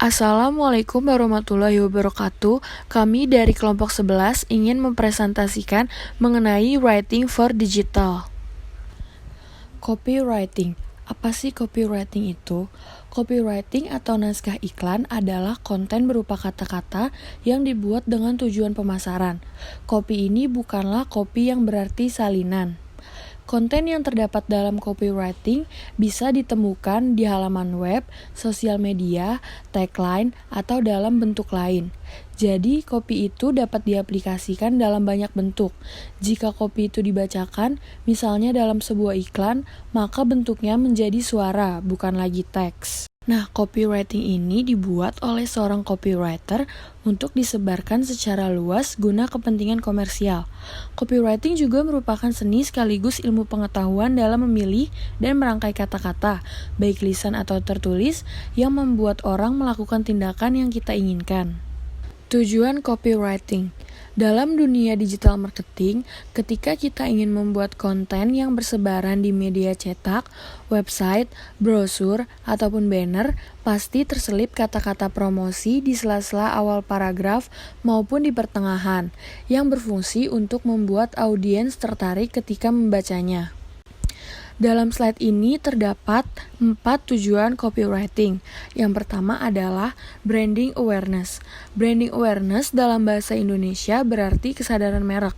Assalamualaikum warahmatullahi wabarakatuh. Kami dari kelompok 11 ingin mempresentasikan mengenai writing for digital. Copywriting. Apa sih copywriting itu? Copywriting atau naskah iklan adalah konten berupa kata-kata yang dibuat dengan tujuan pemasaran. Copy ini bukanlah copy yang berarti salinan. Konten yang terdapat dalam copywriting bisa ditemukan di halaman web, sosial media, tagline, atau dalam bentuk lain. Jadi, copy itu dapat diaplikasikan dalam banyak bentuk. Jika copy itu dibacakan, misalnya dalam sebuah iklan, maka bentuknya menjadi suara, bukan lagi teks. Nah, copywriting ini dibuat oleh seorang copywriter untuk disebarkan secara luas guna kepentingan komersial. Copywriting juga merupakan seni sekaligus ilmu pengetahuan dalam memilih dan merangkai kata-kata, baik lisan atau tertulis, yang membuat orang melakukan tindakan yang kita inginkan. Tujuan copywriting. Dalam dunia digital marketing, ketika kita ingin membuat konten yang bersebaran di media cetak, website, brosur, ataupun banner, pasti terselip kata-kata promosi di sela-sela awal paragraf maupun di pertengahan, yang berfungsi untuk membuat audiens tertarik ketika membacanya. Dalam slide ini terdapat 4 tujuan copywriting. Yang pertama adalah branding awareness. Branding awareness dalam bahasa Indonesia berarti kesadaran merek.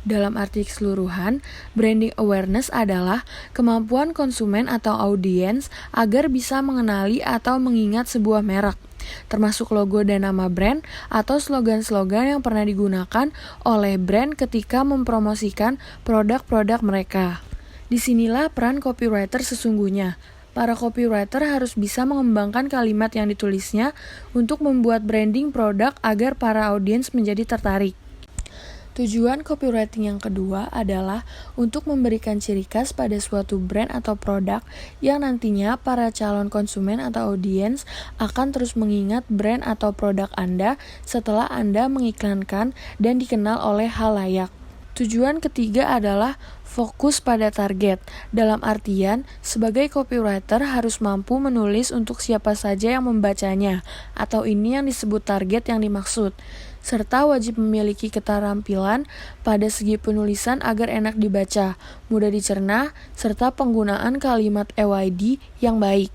Dalam arti keseluruhan, branding awareness adalah kemampuan konsumen atau audiens agar bisa mengenali atau mengingat sebuah merek, termasuk logo dan nama brand atau slogan-slogan yang pernah digunakan oleh brand ketika mempromosikan produk-produk mereka. Disinilah peran copywriter sesungguhnya. Para copywriter harus bisa mengembangkan kalimat yang ditulisnya untuk membuat branding produk agar para audiens menjadi tertarik. Tujuan copywriting yang kedua adalah untuk memberikan ciri khas pada suatu brand atau produk yang nantinya para calon konsumen atau audiens akan terus mengingat brand atau produk Anda setelah Anda mengiklankan dan dikenal oleh khalayak. Tujuan ketiga adalah fokus pada target. Dalam artian, sebagai copywriter harus mampu menulis untuk siapa saja yang membacanya, atau ini yang disebut target yang dimaksud, serta wajib memiliki keterampilan pada segi penulisan agar enak dibaca, mudah dicerna, serta penggunaan kalimat EYD yang baik.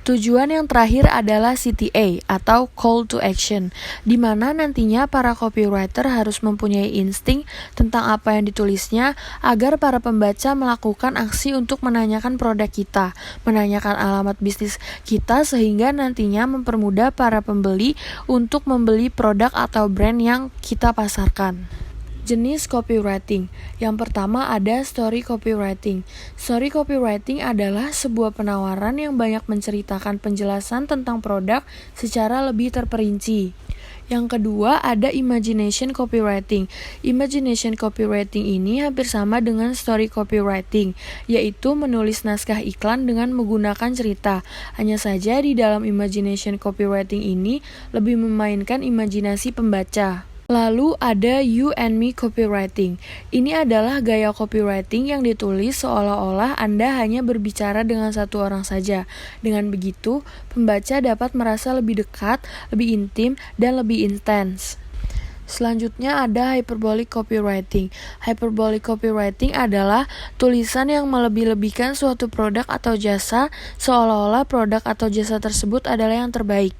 Tujuan yang terakhir adalah CTA atau Call to Action, di mana nantinya para copywriter harus mempunyai insting tentang apa yang ditulisnya agar para pembaca melakukan aksi untuk menanyakan produk kita, menanyakan alamat bisnis kita sehingga nantinya mempermudah para pembeli untuk membeli produk atau brand yang kita pasarkan. Jenis copywriting. Yang pertama ada story copywriting. Story copywriting adalah sebuah penawaran yang banyak menceritakan penjelasan tentang produk secara lebih terperinci. Yang kedua ada imagination copywriting. Imagination copywriting ini hampir sama dengan story copywriting, yaitu menulis naskah iklan dengan menggunakan cerita. Hanya saja di dalam imagination copywriting ini lebih memainkan imajinasi pembaca. Lalu ada you and me copywriting. Ini adalah gaya copywriting yang ditulis seolah-olah Anda hanya berbicara dengan satu orang saja. Dengan begitu, pembaca dapat merasa lebih dekat, lebih intim, dan lebih intens. Selanjutnya ada hyperbolic copywriting. Hyperbolic copywriting adalah tulisan yang melebih-lebihkan suatu produk atau jasa seolah-olah produk atau jasa tersebut adalah yang terbaik.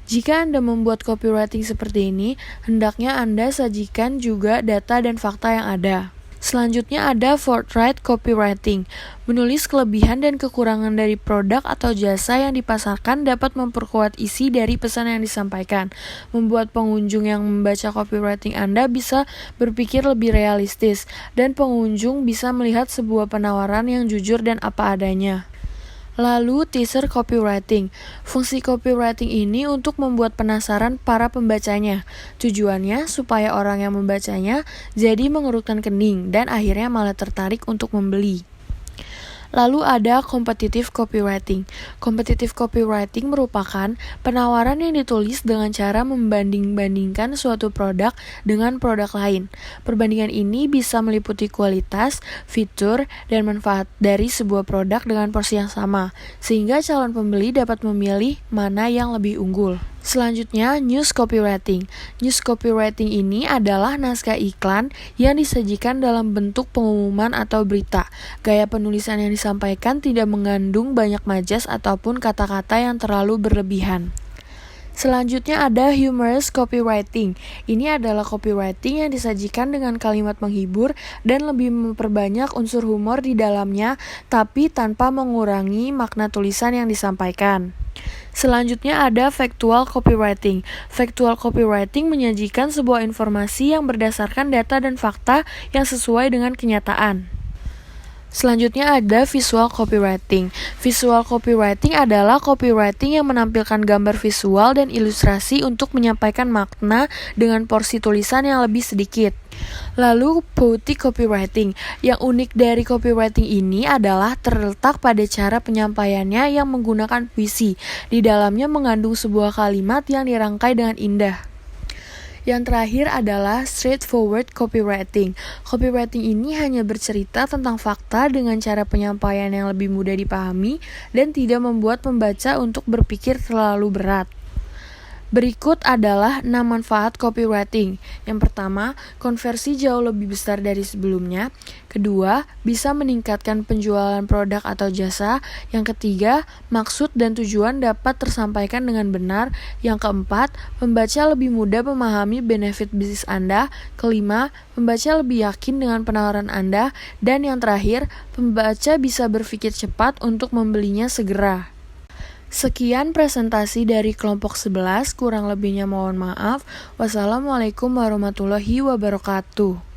Jika Anda membuat copywriting seperti ini, hendaknya Anda sajikan juga data dan fakta yang ada. Selanjutnya ada forthright copywriting. Menulis kelebihan dan kekurangan dari produk atau jasa yang dipasarkan dapat memperkuat isi dari pesan yang disampaikan. Membuat pengunjung yang membaca copywriting Anda bisa berpikir lebih realistis, dan pengunjung bisa melihat sebuah penawaran yang jujur dan apa adanya. Lalu teaser copywriting. Fungsi copywriting ini untuk membuat penasaran para pembacanya. Tujuannya supaya orang yang membacanya jadi mengerutkan kening dan akhirnya malah tertarik untuk membeli. Lalu ada competitive copywriting. Competitive copywriting merupakan penawaran yang ditulis dengan cara membanding-bandingkan suatu produk dengan produk lain. Perbandingan ini bisa meliputi kualitas, fitur, dan manfaat dari sebuah produk dengan porsi yang sama, sehingga calon pembeli dapat memilih mana yang lebih unggul. Selanjutnya, news copywriting. News copywriting ini adalah naskah iklan yang disajikan dalam bentuk pengumuman atau berita. Gaya penulisan yang disampaikan tidak mengandung banyak majas ataupun kata-kata yang terlalu berlebihan. Selanjutnya ada humorous copywriting. Ini adalah copywriting yang disajikan dengan kalimat menghibur dan lebih memperbanyak unsur humor di dalamnya, tapi tanpa mengurangi makna tulisan yang disampaikan. Selanjutnya ada factual copywriting. Factual copywriting menyajikan sebuah informasi yang berdasarkan data dan fakta yang sesuai dengan kenyataan. Selanjutnya ada visual copywriting. Visual copywriting adalah copywriting yang menampilkan gambar visual dan ilustrasi untuk menyampaikan makna dengan porsi tulisan yang lebih sedikit. Lalu poetic copywriting. Yang unik dari copywriting ini adalah terletak pada cara penyampaiannya yang menggunakan puisi. Di dalamnya mengandung sebuah kalimat yang dirangkai dengan indah. Yang terakhir adalah straightforward copywriting. Copywriting ini hanya bercerita tentang fakta dengan cara penyampaian yang lebih mudah dipahami dan tidak membuat pembaca untuk berpikir terlalu berat. Berikut adalah 6 manfaat copywriting. Yang pertama, konversi jauh lebih besar dari sebelumnya. Kedua, bisa meningkatkan penjualan produk atau jasa. Yang ketiga, maksud dan tujuan dapat tersampaikan dengan benar. Yang keempat, pembaca lebih mudah memahami benefit bisnis Anda. Kelima, pembaca lebih yakin dengan penawaran Anda. Dan yang terakhir, pembaca bisa berpikir cepat untuk membelinya segera. Sekian presentasi dari kelompok 11, kurang lebihnya mohon maaf. Wassalamualaikum warahmatullahi wabarakatuh.